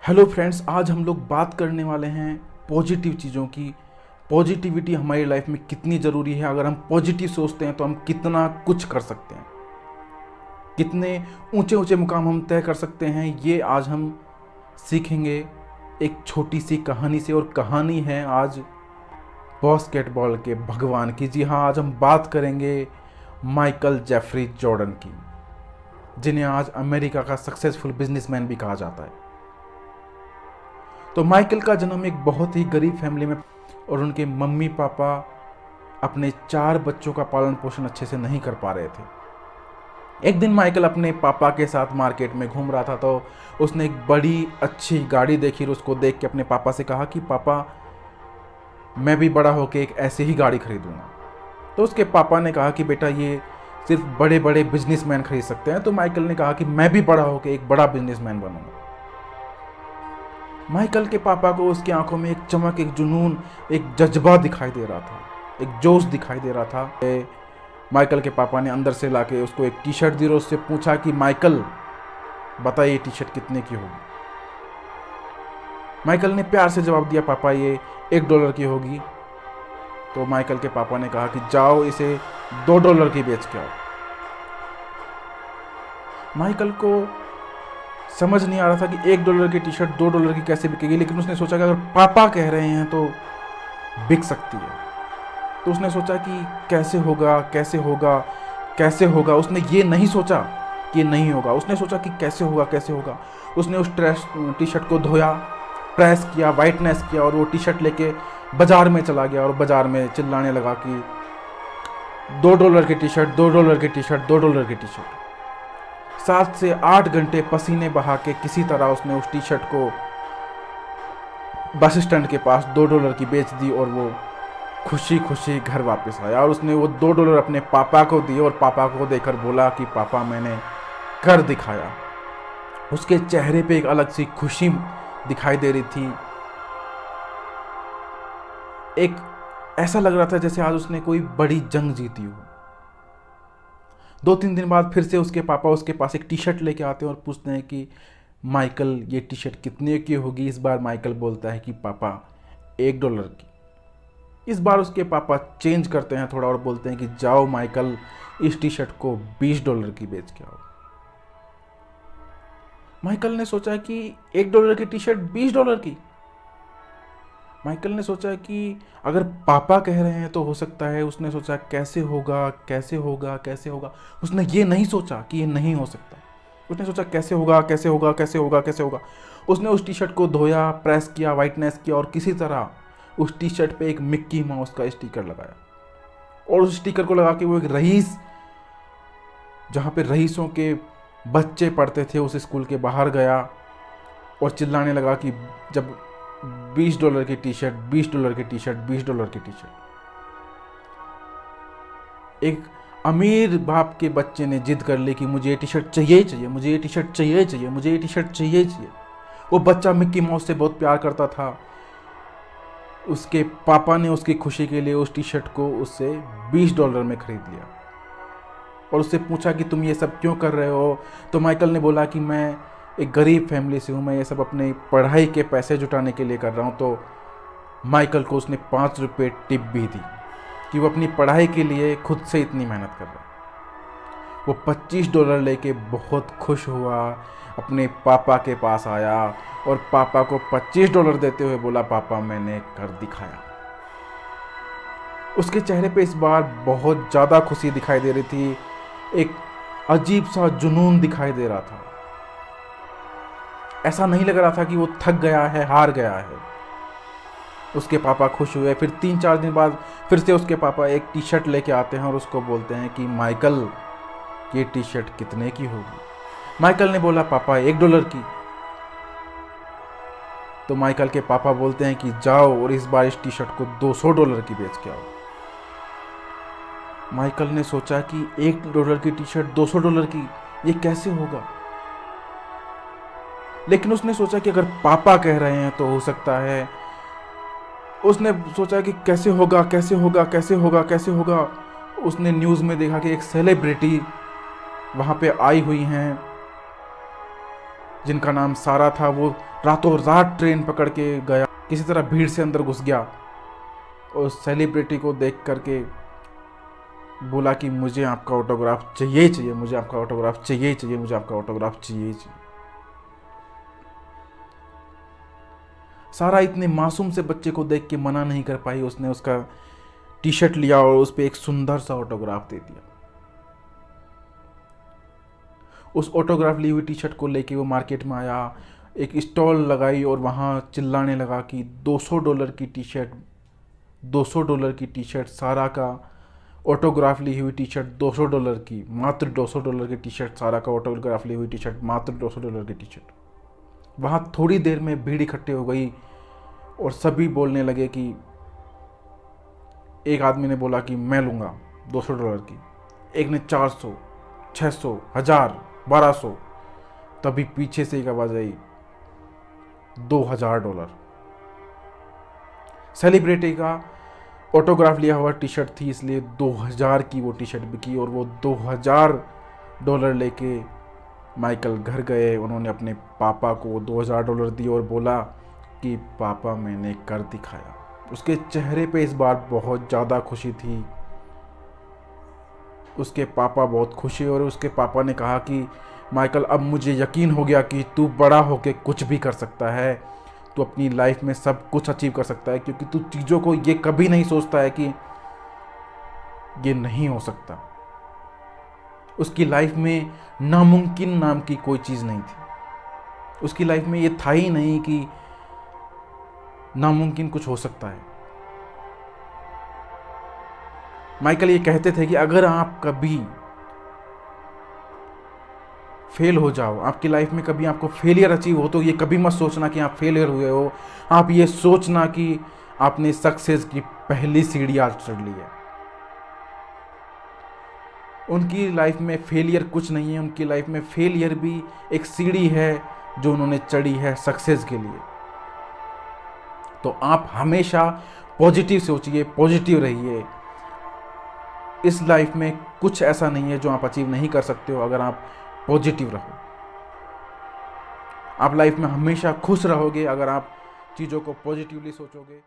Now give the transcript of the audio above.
Hello friends, आज हम लोग बात करने वाले हैं पॉजिटिव चीज़ों की। पॉजिटिविटी हमारी लाइफ में कितनी ज़रूरी है। अगर हम पॉजिटिव सोचते हैं तो हम कितना कुछ कर सकते हैं, कितने ऊंचे ऊंचे मुकाम हम तय कर सकते हैं, ये आज हम सीखेंगे एक छोटी सी कहानी से। और कहानी है आज बास्केटबॉल के भगवान की। जी हाँ, आज हम बात करेंगे माइकल जेफरी जॉर्डन की, जिन्हें आज अमेरिका का सक्सेसफुल बिजनेसमैन भी कहा जाता है। तो माइकल का जन्म एक बहुत ही गरीब फैमिली में, और उनके मम्मी पापा अपने 4 बच्चों का पालन पोषण अच्छे से नहीं कर पा रहे थे। एक दिन माइकल अपने पापा के साथ मार्केट में घूम रहा था, तो उसने एक बड़ी अच्छी गाड़ी देखी और उसको देख के अपने पापा से कहा कि पापा, मैं भी बड़ा होकर एक ऐसी ही गाड़ी खरीदूंगा। तो उसके पापा ने कहा कि बेटा, ये सिर्फ बड़े बड़े बिजनेसमैन खरीद सकते हैं। तो माइकल ने कहा कि मैं भी बड़ा होकर एक बड़ा बिजनेसमैन बनूंगा। माइकल के पापा को उसकी आंखों में एक चमक, एक जुनून, एक जज्बा दिखाई दे रहा था, एक जोश दिखाई दे रहा था। माइकल के पापा ने अंदर से लाके उसको एक टी शर्ट दी और उससे पूछा कि माइकल, बता ये टी शर्ट कितने की होगी। माइकल ने प्यार से जवाब दिया, पापा ये $1 की होगी। तो माइकल के पापा ने कहा कि जाओ इसे $2 की बेच के आओ। माइकल को समझ नहीं आ रहा था कि $1 की टी शर्ट $2 की कैसे बिकेगी, लेकिन उसने सोचा कि अगर पापा कह रहे हैं तो बिक सकती है। तो उसने सोचा कि कैसे होगा कैसे होगा कैसे होगा। उसने ये नहीं सोचा कि ये नहीं होगा, उसने सोचा कि कैसे होगा कैसे होगा। उसने उस टी शर्ट को धोया, प्रेस किया, वाइटनेस किया, और वो टी शर्ट लेके बाजार में चला गया और बाजार में चिल्लाने लगा कि $2 की टी शर्ट, $2 की टी शर्ट, $2 की टी शर्ट। 7 से 8 घंटे पसीने बहा के किसी तरह उसने उस टी शर्ट को बस स्टैंड के पास $2 की बेच दी, और वो खुशी खुशी घर वापस आया। और उसने वो $2 अपने पापा को दिए और पापा को देकर बोला कि पापा, मैंने कर दिखाया। उसके चेहरे पे एक अलग सी खुशी दिखाई दे रही थी। एक ऐसा लग रहा था जैसे आज उसने कोई बड़ी जंग जीती हो। 2-3 दिन बाद फिर से उसके पापा उसके पास एक टी शर्ट लेके आते हैं और पूछते हैं कि माइकल, ये टी शर्ट कितने की होगी। इस बार माइकल बोलता है कि पापा $1 की। इस बार उसके पापा चेंज करते हैं थोड़ा और बोलते हैं कि जाओ माइकल, इस टी शर्ट को $20 की बेच के आओ। माइकल ने सोचा कि $1 की टी शर्ट $20 की। माइकल ने सोचा कि अगर पापा कह रहे हैं तो हो सकता है। उसने सोचा कैसे होगा कैसे होगा कैसे होगा। उसने ये नहीं सोचा कि ये नहीं हो सकता। उसने सोचा कैसे होगा कैसे होगा कैसे होगा कैसे होगा। उसने उस टी शर्ट को धोया, प्रेस किया, वाइटनेस किया, और किसी तरह उस टी शर्ट पे एक मिक्की माउस का स्टिकर लगाया। और उस स्टिकर को लगा के वो एक रईस, जहाँ पे रईसों के बच्चे पढ़ते थे, उस स्कूल के बाहर गया और चिल्लाने लगा कि जब $20 की टी शर्ट, $20 की टी शर्ट, $20 की टी शर्ट। एक अमीर बाप के बच्चे ने जिद कर ली कि मुझे ये टी शर्ट चाहिए ही चाहिए, मुझे ये टी शर्ट चाहिए चाहिए, मुझे ये टी शर्ट चाहिए ही चाहिए। वो बच्चा मिक्की माउस से बहुत प्यार करता था। उसके पापा ने उसकी खुशी के लिए उस टी शर्ट को उससे $20 में खरीद लिया और उससे पूछा कि तुम ये सब क्यों कर रहे हो। तो माइकल ने बोला कि मैं एक गरीब फैमिली से हूँ, मैं ये सब अपने पढ़ाई के पैसे जुटाने के लिए कर रहा हूँ। तो माइकल को उसने ₹5 टिप भी दी कि वो अपनी पढ़ाई के लिए खुद से इतनी मेहनत कर रहा है। वो $25 लेके बहुत खुश हुआ, अपने पापा के पास आया और पापा को $25 देते हुए बोला, पापा मैंने कर दिखाया। उसके चेहरे पे इस बार बहुत ज़्यादा खुशी दिखाई दे रही थी, एक अजीब सा जुनून दिखाई दे रहा था। ऐसा नहीं लग रहा था कि वो थक गया है, हार गया है। उसके पापा खुश हुए। फिर 3-4 दिन बाद फिर से उसके पापा एक टी शर्ट लेके आते हैं और उसको बोलते हैं कि माइकल, ये टी शर्ट कितने की होगी। माइकल ने बोला, पापा $1 की। तो माइकल के पापा बोलते हैं कि जाओ और इस बार इस टी शर्ट को $200 की बेच के आओ। माइकल ने सोचा कि $1 की टी शर्ट $200 की, ये कैसे होगा। लेकिन उसने सोचा कि अगर पापा कह रहे हैं तो हो सकता है। उसने सोचा कि कैसे होगा कैसे होगा कैसे होगा कैसे होगा। उसने न्यूज़ में देखा कि एक सेलिब्रिटी वहाँ पे आई हुई हैं जिनका नाम सारा था, वो रातों रात ट्रेन पकड़ के गया, किसी तरह भीड़ से अंदर घुस गया और सेलिब्रिटी को देख करके बोला कि मुझे आपका ऑटोग्राफ चाहिए चाहिए, मुझे आपका ऑटोग्राफ चाहिए चाहिए, मुझे आपका ऑटोग्राफ चाहिए चाहिए। सारा इतने मासूम से बच्चे को देख के मना नहीं कर पाई, उसने उसका टी शर्ट लिया और उस पर एक सुंदर सा ऑटोग्राफ दे दिया। उस ऑटोग्राफ ली हुई टी शर्ट को लेके वो मार्केट में आया, एक स्टॉल लगाई और वहाँ चिल्लाने लगा कि $200 की टी शर्ट, $200 की टी शर्ट, सारा का ऑटोग्राफ ली हुई टी शर्ट $200 की, मात्र $200 की टी शर्ट, सारा का ऑटोग्राफ ली हुई टी शर्ट, मात्र $200 की टी शर्ट। वहाँ थोड़ी देर में भीड़ इकट्ठे हो गई और सभी बोलने लगे कि एक आदमी ने बोला कि मैं लूँगा $200 की, एक ने 400, 600, 1000, 1200। तभी पीछे से एक आवाज़ आई, $2000। सेलिब्रिटी का ऑटोग्राफ लिया हुआ टी शर्ट थी, इसलिए 2000 की वो टी शर्ट बिकी और वो $2000 लेके माइकल घर गए। उन्होंने अपने पापा को $2000 दिए और बोला कि पापा मैंने कर दिखाया। उसके चेहरे पे इस बार बहुत ज़्यादा खुशी थी। उसके पापा बहुत खुश हुए और उसके पापा ने कहा कि माइकल, अब मुझे यकीन हो गया कि तू बड़ा होके कुछ भी कर सकता है, तू अपनी लाइफ में सब कुछ अचीव कर सकता है, क्योंकि तू चीज़ों को ये कभी नहीं सोचता है कि ये नहीं हो सकता। उसकी लाइफ में नामुमकिन नाम की कोई चीज़ नहीं थी। उसकी लाइफ में ये था ही नहीं कि नामुमकिन कुछ हो सकता है। माइकल ये कहते थे कि अगर आप कभी फेल हो जाओ, आपकी लाइफ में कभी आपको फेलियर अचीव हो, तो ये कभी मत सोचना कि आप फेलियर हुए हो। आप ये सोचना कि आपने सक्सेस की पहली सीढ़ी आज चढ़ ली है। उनकी लाइफ में फेलियर कुछ नहीं है, उनकी लाइफ में फेलियर भी एक सीढ़ी है जो उन्होंने चढ़ी है सक्सेस के लिए। तो आप हमेशा पॉजिटिव सोचिए, पॉजिटिव रहिए। इस लाइफ में कुछ ऐसा नहीं है जो आप अचीव नहीं कर सकते हो अगर आप पॉजिटिव रहो। आप लाइफ में हमेशा खुश रहोगे अगर आप चीज़ों को पॉजिटिवली सोचोगे।